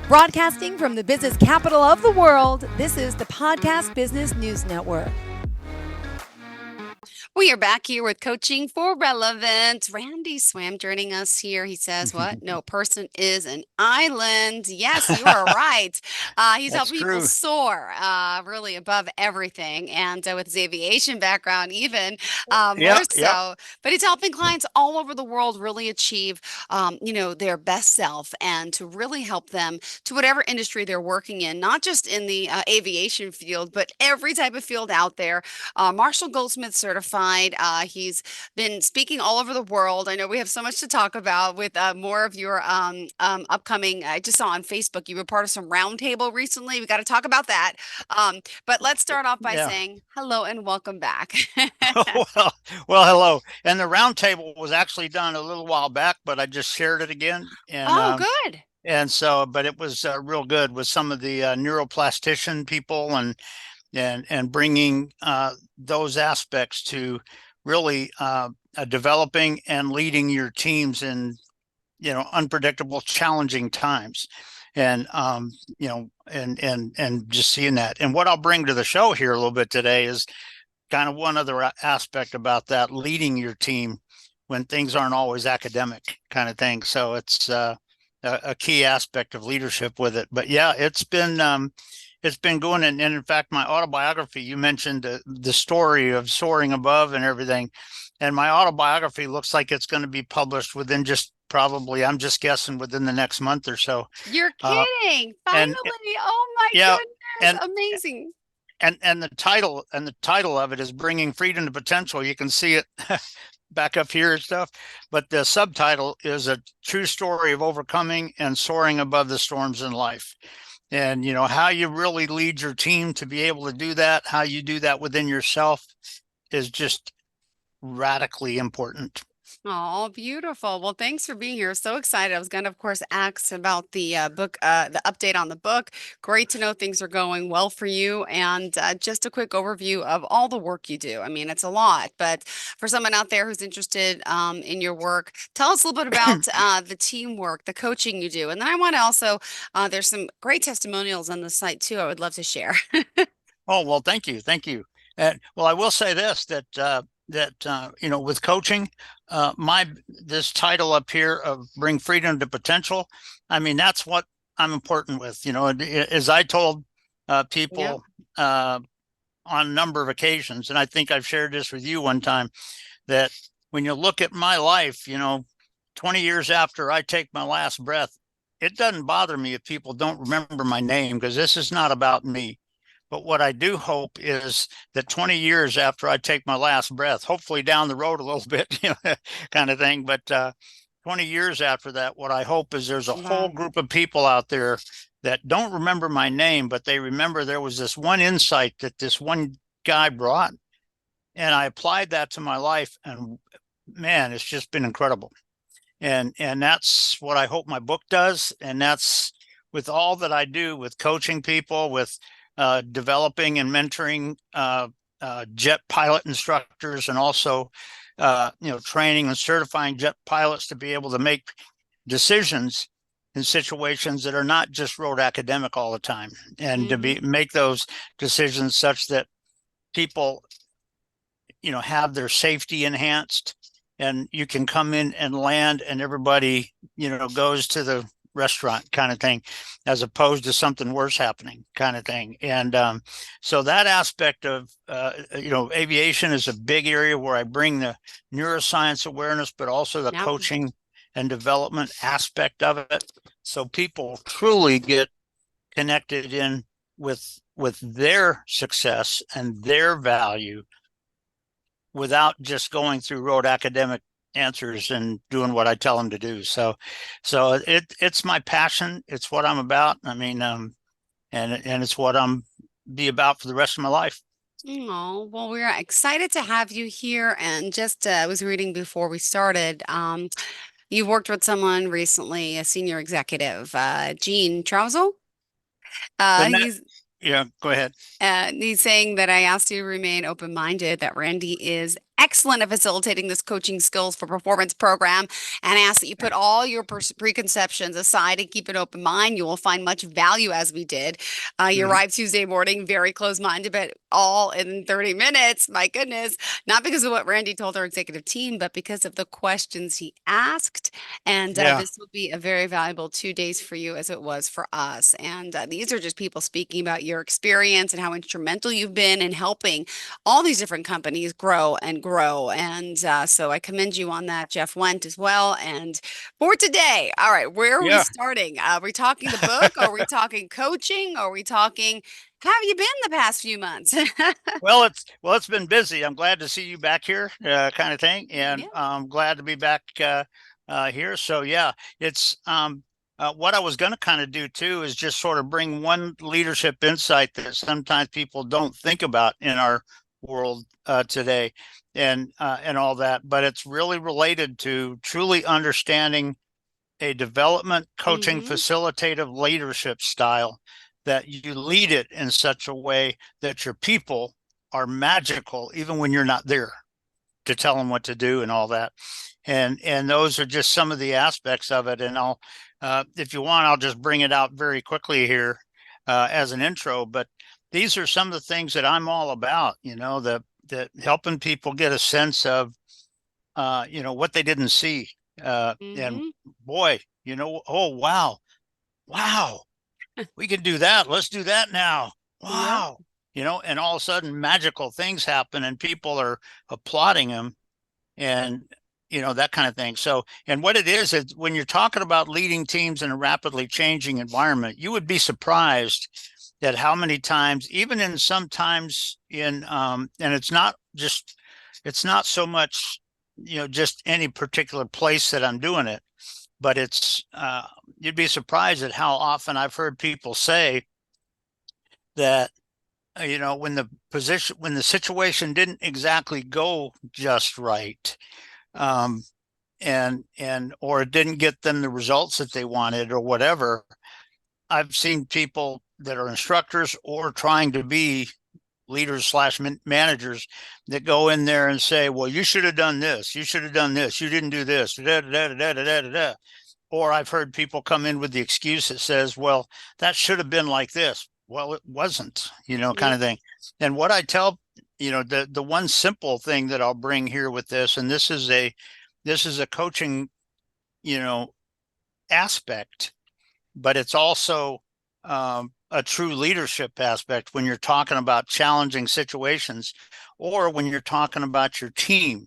Broadcasting from the business capital of the world, this is the Podcast Business News Network. We are back here with Coaching for Relevant. Randy Swaim joining us here. He says, what? No person is an island. Yes, you are right. He's That's helping people true. soar really above everything. And with his aviation background, even Yeah, more yeah. so. But he's helping clients all over the world really achieve, their best self and to really help them to whatever industry they're working in, not just in the aviation field, but every type of field out there. Marshall Goldsmith certified. He's been speaking all over the world. I know we have so much to talk about with more of your upcoming. I just saw on Facebook you were part of some roundtable recently. We got to talk about that. But let's start off by Yeah. saying hello and welcome back. well, well, hello. And the roundtable was actually done a little while back, but I just shared it again. Oh, good. And so, but it was real good with some of the neuroplastician people and bringing those aspects to really developing and leading your teams in unpredictable, challenging times, and and just seeing that. And what I'll bring to the show here a little bit today is kind of one other aspect about that, leading your team when things aren't always academic kind of thing. So it's a key aspect of leadership with it. But yeah, it's been going. And in fact, my autobiography, you mentioned the story of soaring above and everything. And my autobiography looks like it's going to be published within just probably, I'm just guessing, within the next month or so. You're kidding. And Finally. Oh my yeah, and goodness. Amazing. and the title of it is Bringing Freedom to Potential. You can see it back up here and stuff, but the subtitle is A True Story of Overcoming and Soaring Above the Storms in Life. And how you really lead your team to be able to do that, how you do that within yourself, is just radically important. Oh, beautiful. Well, thanks for being here. So excited. I was going to, of course, ask about the book, the update on the book. Great to know things are going well for you. And just a quick overview of all the work you do. I mean, it's a lot, but for someone out there who's interested in your work, tell us a little bit about the teamwork, the coaching you do. And then I want to also, there's some great testimonials on the site too. I would love to share. Oh, well, thank you. Thank you. Well, I will say this, that with coaching, this title up here of Bring Freedom to Potential, I mean, that's what I'm important with. As I told people on a number of occasions, and I think I've shared this with you one time, that when you look at my life, 20 years after I take my last breath, it doesn't bother me if people don't remember my name, because this is not about me. But what I do hope is that 20 years after I take my last breath, hopefully down the road a little bit, kind of thing, but 20 years after that, what I hope is there's a whole group of people out there that don't remember my name, but they remember there was this one insight that this one guy brought, and I applied that to my life, and man, it's just been incredible. And that's what I hope my book does, and that's with all that I do with coaching people, with developing and mentoring jet pilot instructors, and also training and certifying jet pilots to be able to make decisions in situations that are not just road academic all the time, and to make those decisions such that people have their safety enhanced, and you can come in and land and everybody goes to the restaurant kind of thing, as opposed to something worse happening kind of thing. And so that aspect of aviation is a big area where I bring the neuroscience awareness, but also the coaching and development aspect of it, so people truly get connected in with their success and their value, without just going through road academic answers and doing what I tell them to do. So it's my passion. It's what I'm about. I mean, and it's what I'm be about for the rest of my life. Oh, well, we're excited to have you here. And just I was reading before we started, you worked with someone recently, a senior executive, Gene Trousel. He's Yeah, go ahead. He's saying that I asked you to remain open-minded, that Randy is excellent at facilitating this coaching skills for performance program, and ask that you put all your preconceptions aside and keep an open mind. You will find much value, as we did. You Mhm. arrived Tuesday morning, very close-minded, but all in 30 minutes. My goodness, not because of what Randy told our executive team, but because of the questions he asked. And Yeah. this will be a very valuable 2 days for you, as it was for us. And these are just people speaking about your experience and how instrumental you've been in helping all these different companies grow and grow. And so I commend you on that, Jeff Went, as well. And for today, all right, where are we Yeah. starting? Are we talking the book? Are we talking coaching? Are we talking, how have you been the past few months? It's been busy. I'm glad to see you back here, kind of thing, and Yeah. I'm glad to be back here. So yeah, it's what I was going to kind of do too is just sort of bring one leadership insight that sometimes people don't think about in our world today, and all that, but it's really related to truly understanding a development, coaching, Mm-hmm. facilitative leadership style that you lead it in such a way that your people are magical even when you're not there to tell them what to do and all that. And those are just some of the aspects of it. And I'll, if you want, I'll just bring it out very quickly here as an intro. But these are some of the things that I'm all about. That helping people get a sense of what they didn't see. And Mm-hmm. boy, oh wow, wow, we can do that. Let's do that now. Yep. Wow. And all of a sudden magical things happen and people are applauding them, and that kind of thing. So, and what it is when you're talking about leading teams in a rapidly changing environment, you would be surprised at how many times, even in sometimes and it's not so much, just any particular place that I'm doing it, but you'd be surprised at how often I've heard people say that, when the situation didn't exactly go just right, um, or it didn't get them the results that they wanted or whatever. I've seen people that are instructors or trying to be leaders slash managers that go in there and say, well, you should have done this. You should have done this. You didn't do this. Da, da, da, da, da, da, da. Or I've heard people come in with the excuse that says, well, that should have been like this. Well, it wasn't, kind Yep. of thing. And what I tell, the one simple thing that I'll bring here with this, and this is a coaching, you know, aspect, but it's also a true leadership aspect when you're talking about challenging situations or when you're talking about your team.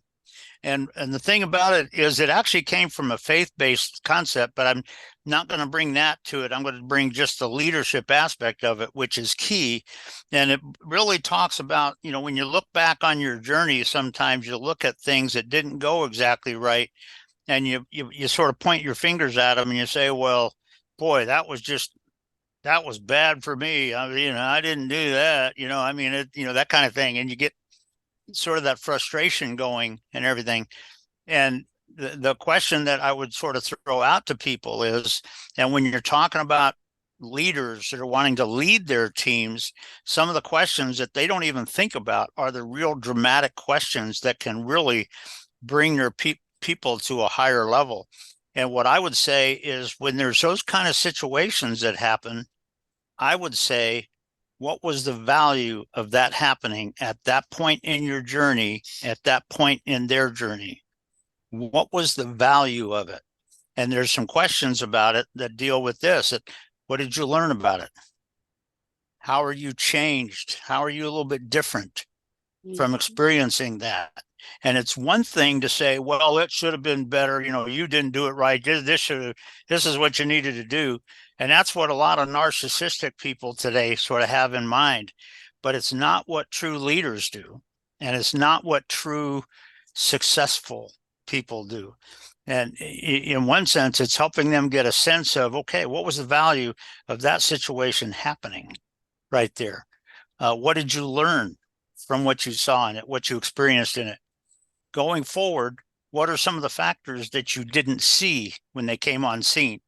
And the thing about it is it actually came from a faith-based concept, but I'm not going to bring that to it. I'm going to bring just the leadership aspect of it, which is key. And it really talks about, when you look back on your journey, sometimes you look at things that didn't go exactly right, and you sort of point your fingers at them and you say, well, boy, that was bad for me. I didn't do that. That kind of thing. And you get sort of that frustration going and everything. And the question that I would sort of throw out to people is, and when you're talking about leaders that are wanting to lead their teams, some of the questions that they don't even think about are the real dramatic questions that can really bring their people to a higher level. And what I would say is when there's those kind of situations that happen, I would say, what was the value of that happening at that point in your journey, at that point in their journey? What was the value of it? And there's some questions about it that deal with this. What did you learn about it? How are you changed? How are you a little bit different from Mhm. experiencing that? And it's one thing to say, well, it should have been better. You didn't do it right. This is what you needed to do. And that's what a lot of narcissistic people today sort of have in mind. But it's not what true leaders do. And it's not what true successful people do. And in one sense, it's helping them get a sense of, okay, what was the value of that situation happening right there? What did you learn from what you saw in it, what you experienced in it? Going forward, what are some of the factors that you didn't see when they came on scene,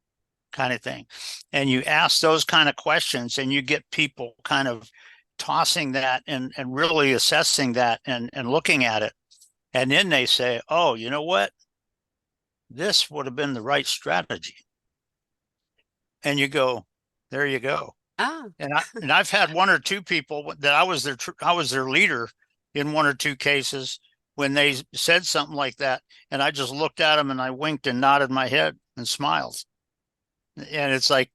kind of thing? And you ask those kind of questions and you get people kind of tossing that and really assessing that and looking at it. And then they say, oh, you know what? This would have been the right strategy. And you go, there you go. Ah, And I've had one or two people that I was their leader in one or two cases when they said something like that, and I just looked at them and I winked and nodded my head and smiled. And it's like,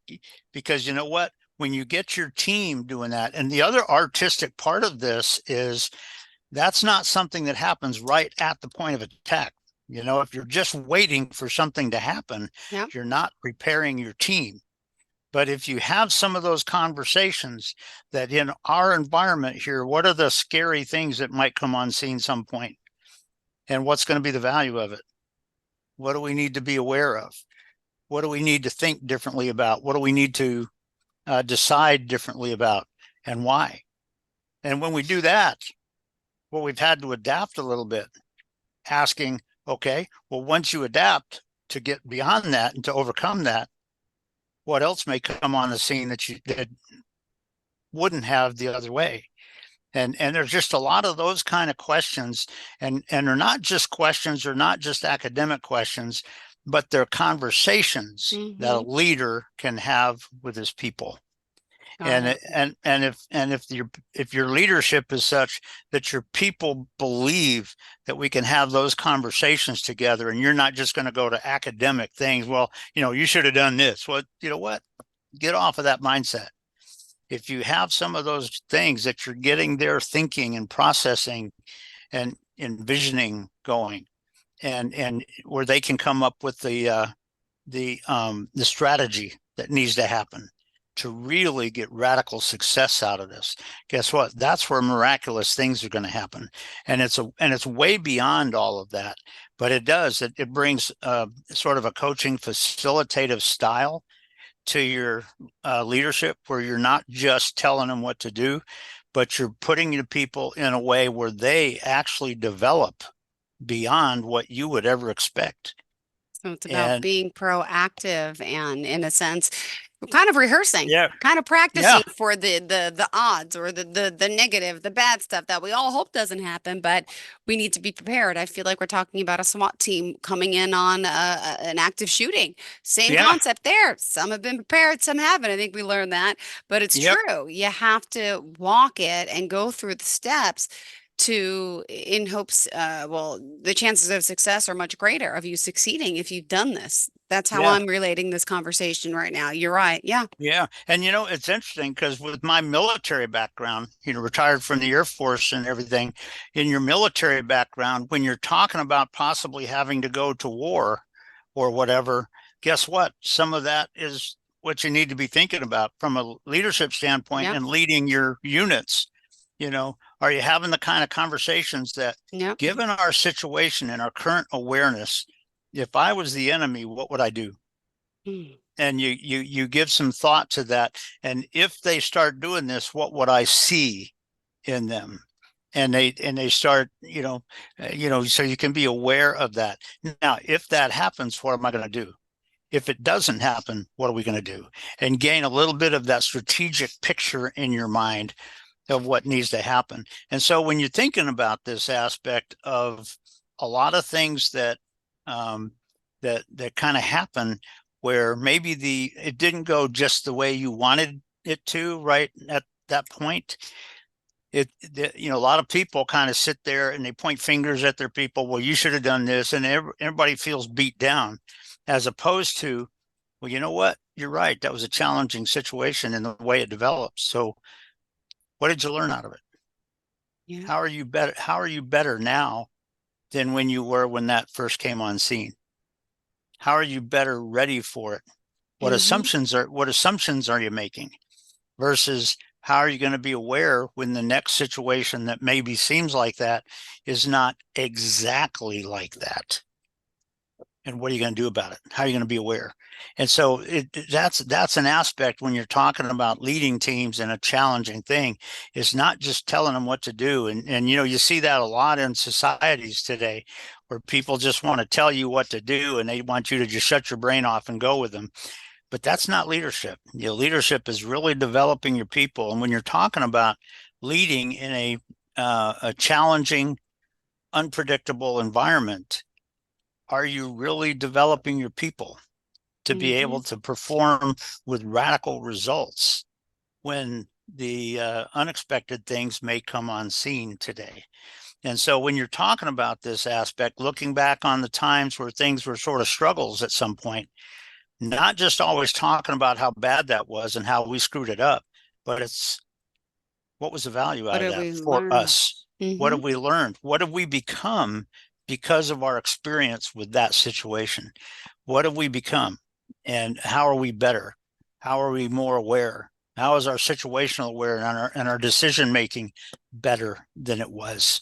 because you know what? When you get your team doing that, and the other artistic part of this is that's not something that happens right at the point of attack. You know, if you're just waiting for something to happen, yeah. you're not preparing your team. But if you have some of those conversations that in our environment here, what are the scary things that might come on scene some point? And what's going to be the value of it? What do we need to be aware of? What do we need to think differently about? What do we need to decide differently about, and why? And when we do that, well, we've had to adapt a little bit, asking, okay, well, once you adapt to get beyond that and to overcome that, what else may come on the scene that you that wouldn't have the other way? And there's just a lot of those kind of questions, and they're not just questions, they're not just academic questions, but they're conversations that a Mm-hmm. leader can have with his people. Got it. If your leadership is such that your people believe that we can have those conversations together, and you're not just going to go to academic things, well, you know, you should have done this. Well, you know what? Get off of that mindset. If you have some of those things that you're getting their thinking and processing and envisioning going, and where they can come up with the strategy that needs to happen to really get radical success out of this, guess what? That's where miraculous things are going to happen. And it's way beyond all of that, but it brings sort of a coaching facilitative style to your leadership, where you're not just telling them what to do, but you're putting the people in a way where they actually develop beyond what you would ever expect. So it's about And being proactive and, in a sense, kind of rehearsing, yeah, kind of yeah, practicing for the odds or the negative, the bad stuff that we all hope doesn't happen, but we need to be prepared. I feel like we're talking about a SWAT team coming in on an active shooting. Same yeah, concept there. Some have been prepared, some haven't. I think we learned that, but it's yep, true. You have to walk it and go through the steps to in hopes well, the chances of success are much greater of you succeeding if you've done this. That's how yeah. I'm relating this conversation right now. You're right. Yeah. Yeah. And you know, it's interesting because with my military background, you know, retired from the Air Force and everything, in your military background, when you're talking about possibly having to go to war or whatever, guess what? Some of that is what you need to be thinking about from a leadership standpoint Yep. and leading your units. You know, are you having the kind of conversations that, Yep. given our situation and our current awareness, if I was the enemy, what would I do? Mm. And you give some thought to that, and if they start doing this, what would I see in them? And they start, so you can be aware of that. Now if that happens, what am I going to do? If it doesn't happen, what are we going to do? And gain a little bit of that strategic picture in your mind of what needs to happen. And so when you're thinking about this aspect of a lot of things that that kind of happen, where maybe it didn't go just the way you wanted it to, right at that point, a lot of people kind of sit there and they point fingers at their people. Well, you should have done this, and everybody feels beat down, as opposed to, well, you know what, you're right, that was a challenging situation in the way it developed. So what did you learn out of it? Yeah. How are you better now than when you were when that first came on scene? How are you better ready for it? What Hmm. assumptions are you making, versus how are you going to be aware when the next situation that maybe seems like that is not exactly like that? And what are you going to do about it? How are you going to be aware? And so that's an aspect when you're talking about leading teams in a challenging thing. It's not just telling them what to do. And you see that a lot in societies today, where people just want to tell you what to do and they want you to just shut your brain off and go with them. But that's not leadership. Leadership is really developing your people. And when you're talking about leading in a challenging unpredictable environment, are you really developing your people to be able to perform with radical results when the unexpected things may come on scene today? And so when you're talking about this aspect, looking back on the times where things were sort of struggles at some point, not just always talking about how bad that was and how we screwed it up, but it's what was the value out What of did that we for learn? us? What have we learned? What have we become because of our experience with that situation? What have we become? And how are we better? How are we more aware? How is our situational aware and our decision making better than it was?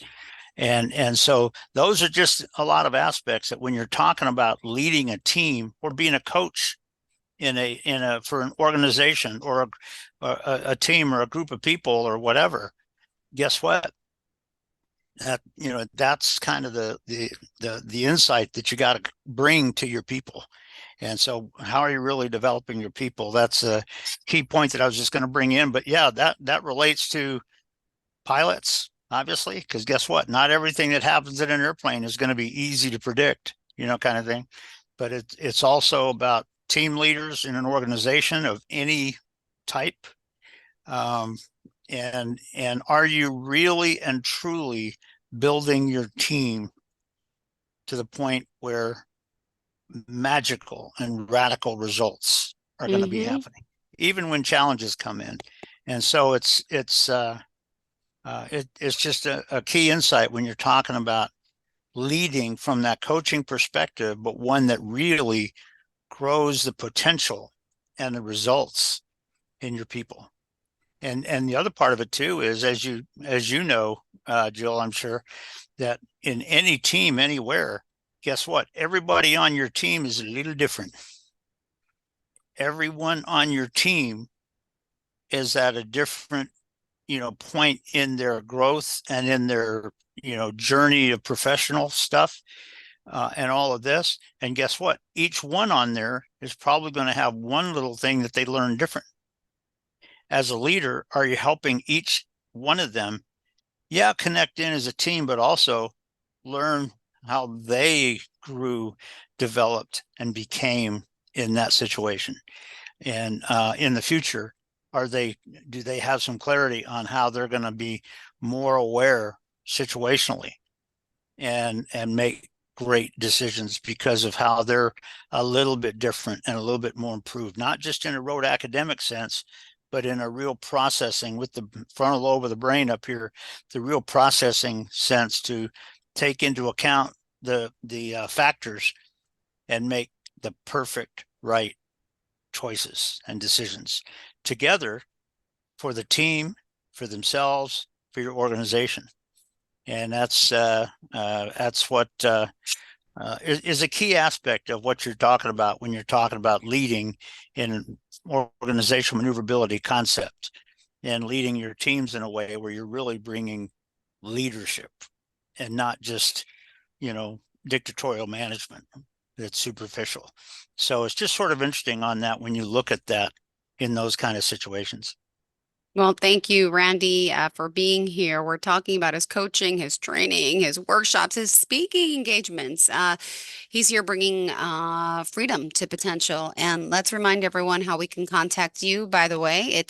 And so those are just a lot of aspects that when you're talking about leading a team or being a coach for an organization or a team or a group of people or whatever, guess what? That's kind of the insight that you got to bring to your people. And so how are you really developing your people? That's a key point that I was just going to bring in. But yeah, that relates to pilots, obviously, because guess what? Not everything that happens in an airplane is going to be easy to predict, kind of thing. But it's also about team leaders in an organization of any type. And are you really and truly building your team to the point where magical and radical results are going to be happening, even when challenges come in? And so it's just a key insight when you're talking about leading from that coaching perspective, but one that really grows the potential and the results in your people. And the other part of it too is, as you know, Jill, I'm sure that in any team anywhere, guess what? Everybody on your team is a little different. Everyone on your team is at a different point in their growth and in their journey of professional stuff and all of this. And guess what? Each one on there is probably going to have one little thing that they learn different. As a leader, are you helping each one of them connect in as a team, but also learn how they grew, developed, and became in that situation? And in the future, do they have some clarity on how they're going to be more aware situationally and make great decisions because of how they're a little bit different and a little bit more improved, not just in a rote academic sense, but in a real processing with the frontal lobe of the brain up here, the real processing sense to take into account the factors and make the perfect right choices and decisions together for the team, for themselves, for your organization. And that's what is a key aspect of what you're talking about when you're talking about leading in organizational maneuverability concept and leading your teams in a way where you're really bringing leadership and not just, dictatorial management that's superficial. So it's just sort of interesting on that when you look at that in those kind of situations. Well, thank you, Randy, for being here. We're talking about his coaching, his training, his workshops, his speaking engagements. He's here bringing freedom to potential. And let's remind everyone how we can contact you. By the way,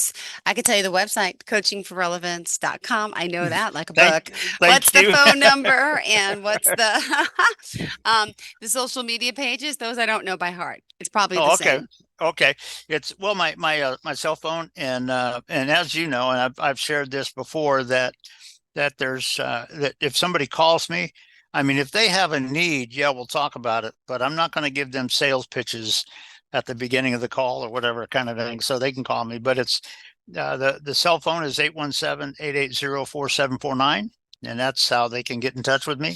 I could tell you the website, coachingforrelevance.com. I know that like a book. What's the phone number and what's the social media pages? Those I don't know by heart. It's probably the same. Okay. It's my cell phone and as you know, and I've shared this before that there's that if somebody calls me, I mean, if they have a need, we'll talk about it, but I'm not going to give them sales pitches at the beginning of the call or whatever kind of thing. So they can call me, but it's the cell phone is 817-880-4749, and that's how they can get in touch with me.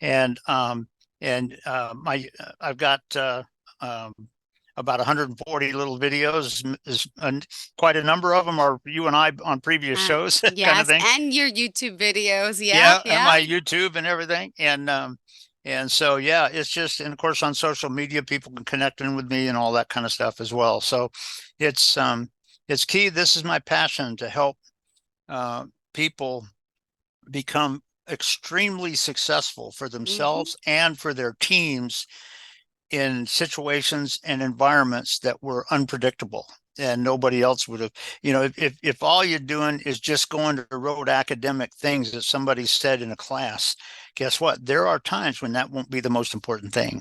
And I've got about 140 little videos. Quite a number of them are you and I on previous shows, yes, kind of thing. And your YouTube videos, and my YouTube and everything, and so it's just, and of course on social media people can connect in with me and all that kind of stuff as well. So it's key. This is my passion, to help people become extremely successful for Mm-hmm. themselves and for their teams in situations and environments that were unpredictable and nobody else would have, if all you're doing is just going to rote academic things that somebody said in a class, guess what? There are times when that won't be the most important thing.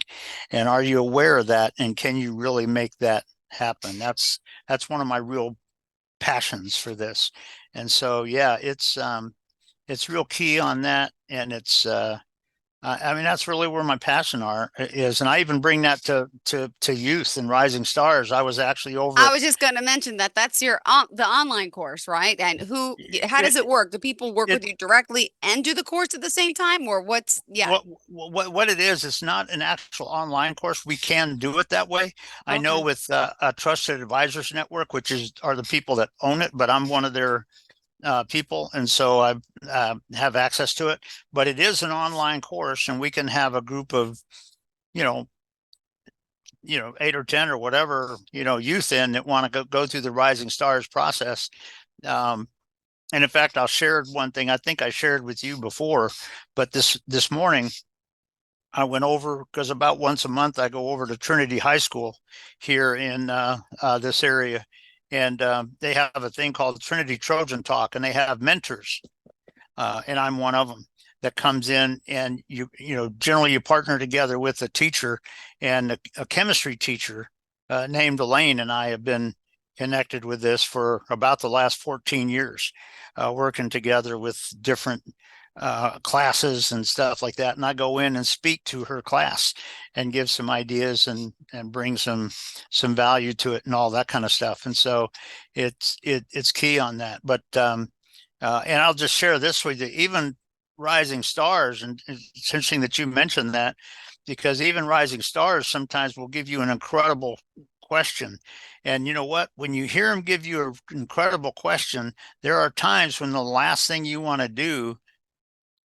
And are you aware of that? And can you really make that happen? That's one of my real passions for this. And so, yeah, it's real key on that. And I mean, that's really where my passion is. And I even bring that to youth and rising stars. I was actually over I at, was just going to mention that that's your the online course, right? And how does it work? Do people work it, with you directly and do the course at the same time, or what's, yeah. what it is, it's not an actual online course. We can do it that way. I know Okay. with a Trusted Advisors Network, which are the people that own it, but I'm one of their people, and so I have access to it. But it is an online course, and we can have a group of, you know, 8 or 10 or whatever, youth in that want to go through the Rising Stars process. And in fact, I'll share one thing I think I shared with you before, but this morning I went over, because about once a month I go over to Trinity High School here in this area, and they have a thing called Trinity Trojan Talk, and they have mentors, and I'm one of them that comes in, and generally you partner together with a teacher, and a chemistry teacher named Elaine and I have been connected with this for about the last 14 years, working together with different classes and stuff like that. And I go in and speak to her class and give some ideas and bring some value to it and all that kind of stuff. And so it's key on that. But and I'll just share this with you, even Rising Stars, and it's interesting that you mentioned that, because even Rising Stars sometimes will give you an incredible question. And you know what? When you hear them give you an incredible question, there are times when the last thing you want to do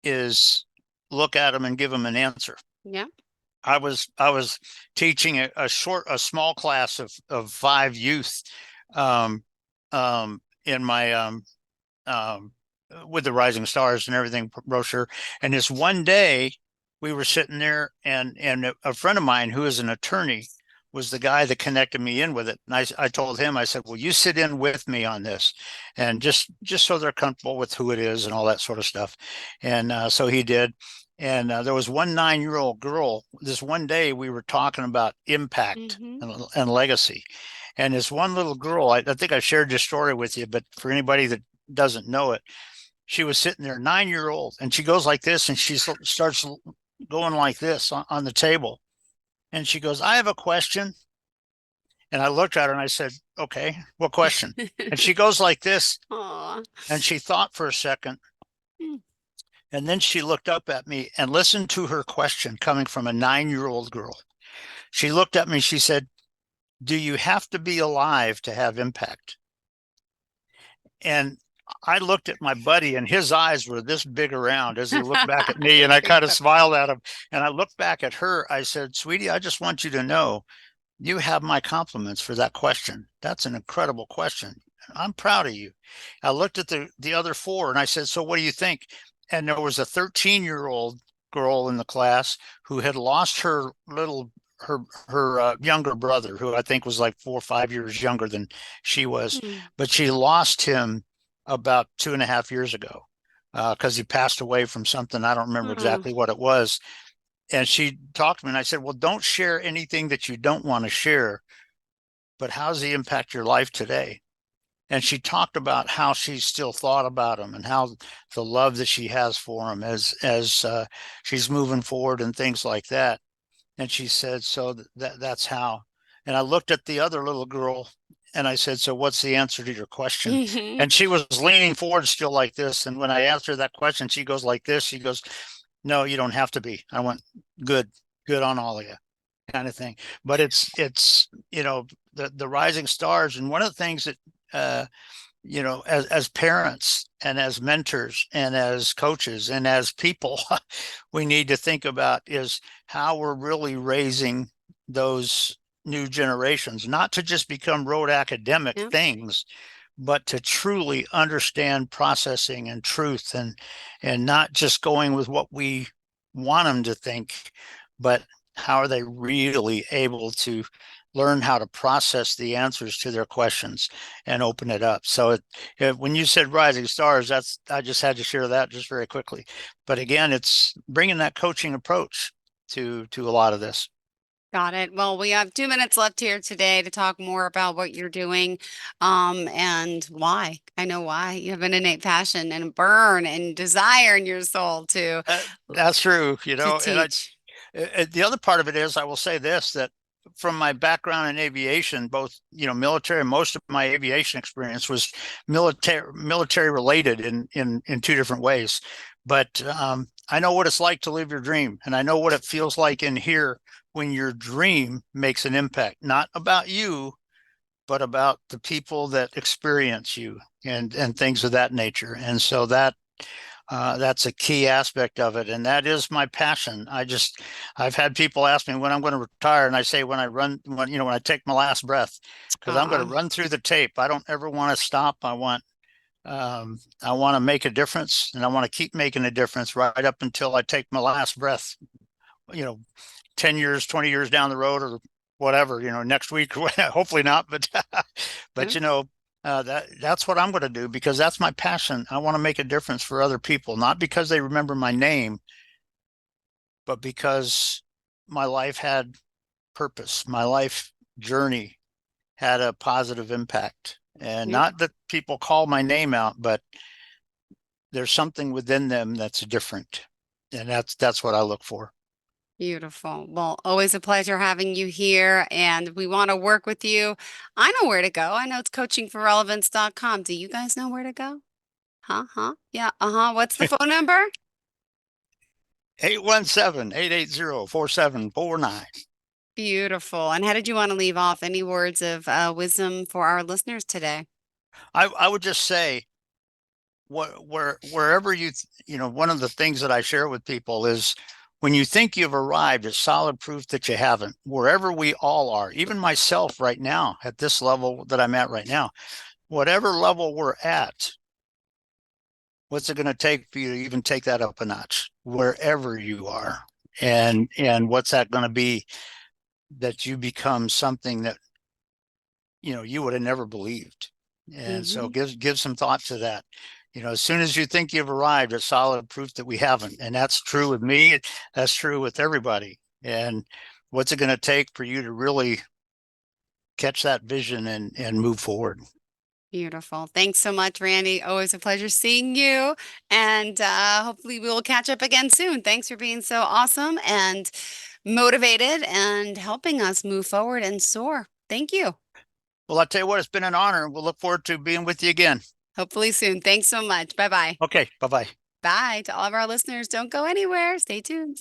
is look at them and give them an answer. Yeah. I was teaching a small class of 5 youth in my with the Rising Stars and everything brochure. And this one day we were sitting there, and a friend of mine who is an attorney was the guy that connected me in with it. And I told him, I said, well, you sit in with me on this, and just so they're comfortable with who it is and all that sort of stuff. And so he did. And there was one 9-year-old girl. This one day we were talking about impact and legacy. And this one little girl, I think I shared this story with you, but for anybody that doesn't know it, she was sitting there, 9-year-old, and she goes like this, and she starts going like this on the table. And she goes, I have a question. And I looked at her and I said, okay, what question? And she goes like this. Aww. And she thought for a second. And then she looked up at me and listened to her question coming from a 9-year-old girl. She looked at me, she said, do you have to be alive to have impact? And I looked at my buddy, and his eyes were this big around as he looked back at me, and I kind of smiled at him. And I looked back at her. I said, sweetie, I just want you to know you have my compliments for that question. That's an incredible question. I'm proud of you. I looked at the other 4 and I said, so what do you think? And there was a 13-year-old girl in the class who had lost her younger brother, who I think was like 4 or 5 years younger than she was, but she lost him about 2.5 years ago because he passed away from something. I don't remember exactly what it was. And she talked to me, and I said, well, don't share anything that you don't want to share, but how does he impact your life today? And she talked about how she still thought about him and how the love that she has for him as she's moving forward and things like that. And she said, so that's how. And I looked at the other little girl and I said, so what's the answer to your question? And she was leaning forward still like this. And when I answered that question, she goes like this. She goes, no, you don't have to be. I went, good on all of you, kind of thing. But it's the Rising Stars. And one of the things that, as parents and as mentors and as coaches and as people, we need to think about is how we're really raising those new generations, not to just become rote academic things, but to truly understand processing and truth, and not just going with what we want them to think, but how are they really able to learn how to process the answers to their questions and open it up. So when you said rising stars, I just had to share that just very quickly. But again, it's bringing that coaching approach to a lot of this. Got it. Well, we have 2 minutes left here today to talk more about what you're doing, and why. I know why. You have an innate passion and a burn and desire in your soul to That's true, and teach. the other part of it is, I will say this, that from my background in aviation, both military, and most of my aviation experience was military related in two different ways. But I know what it's like to live your dream, and I know what it feels like in here when your dream makes an impact, not about you, but about the people that experience you and things of that nature. And so that's a key aspect of it, and that is my passion. I've had people ask me when I'm going to retire, and I say when I take my last breath, because I'm going to run through the tape. I don't ever want to stop. I want to make a difference, and I want to keep making a difference right up until I take my last breath. 10 years, 20 years down the road, or whatever, next week, hopefully not, but that's what I'm going to do, because that's my passion. I want to make a difference for other people, not because they remember my name, but because my life had purpose. My life journey had a positive impact, and not that people call my name out, but there's something within them that's different. And that's what I look for. Beautiful. Well, always a pleasure having you here, and we want to work with you. I know where to go. I know it's coachingforrelevance.com. Do you guys know where to go? Yeah. What's the phone number? 817-880-4749. Beautiful. And how did you want to leave off? Any words of wisdom for our listeners today? I would just say, wherever one of the things that I share with people is, when you think you've arrived, it's solid proof that you haven't. Wherever we all are, even myself right now, at this level that I'm at right now, whatever level we're at, what's it going to take for you to even take that up a notch, wherever you are? And what's that going to be, that you become something that, you would have never believed. And so give some thought to that. As soon as you think you've arrived, it's solid proof that we haven't. And that's true with me. That's true with everybody. And what's it going to take for you to really catch that vision and move forward? Beautiful. Thanks so much, Randy. Always a pleasure seeing you. And hopefully we will catch up again soon. Thanks for being so awesome and motivated and helping us move forward and soar. Thank you. Well, I'll tell you what, it's been an honor. We'll look forward to being with you again. Hopefully soon. Thanks so much. Bye-bye. Okay. Bye-bye. Bye to all of our listeners. Don't go anywhere. Stay tuned.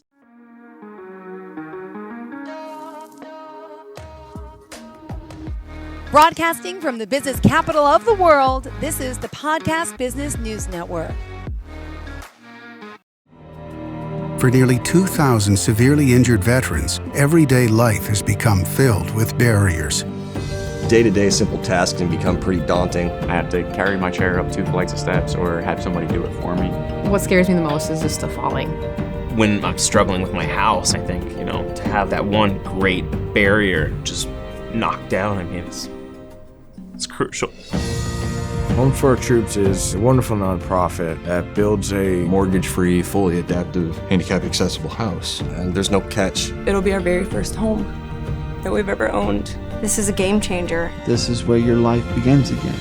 Broadcasting from the business capital of the world, this is the Podcast Business News Network. For nearly 2,000 severely injured veterans, everyday life has become filled with barriers. Day-to-day simple tasks can become pretty daunting. I have to carry my chair up 2 flights of steps or have somebody do it for me. What scares me the most is just the falling. When I'm struggling with my house, I think, to have that one great barrier just knocked down, it's crucial. Home for Our Troops is a wonderful nonprofit that builds a mortgage-free, fully adaptive, handicap-accessible house. And there's no catch. It'll be our very first home that we've ever owned. This is a game changer. This is where your life begins again.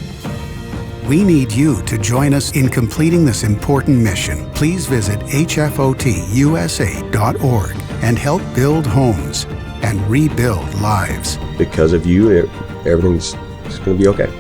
We need you to join us in completing this important mission. Please visit hfotusa.org and help build homes and rebuild lives. Because of you, everything's going to be okay.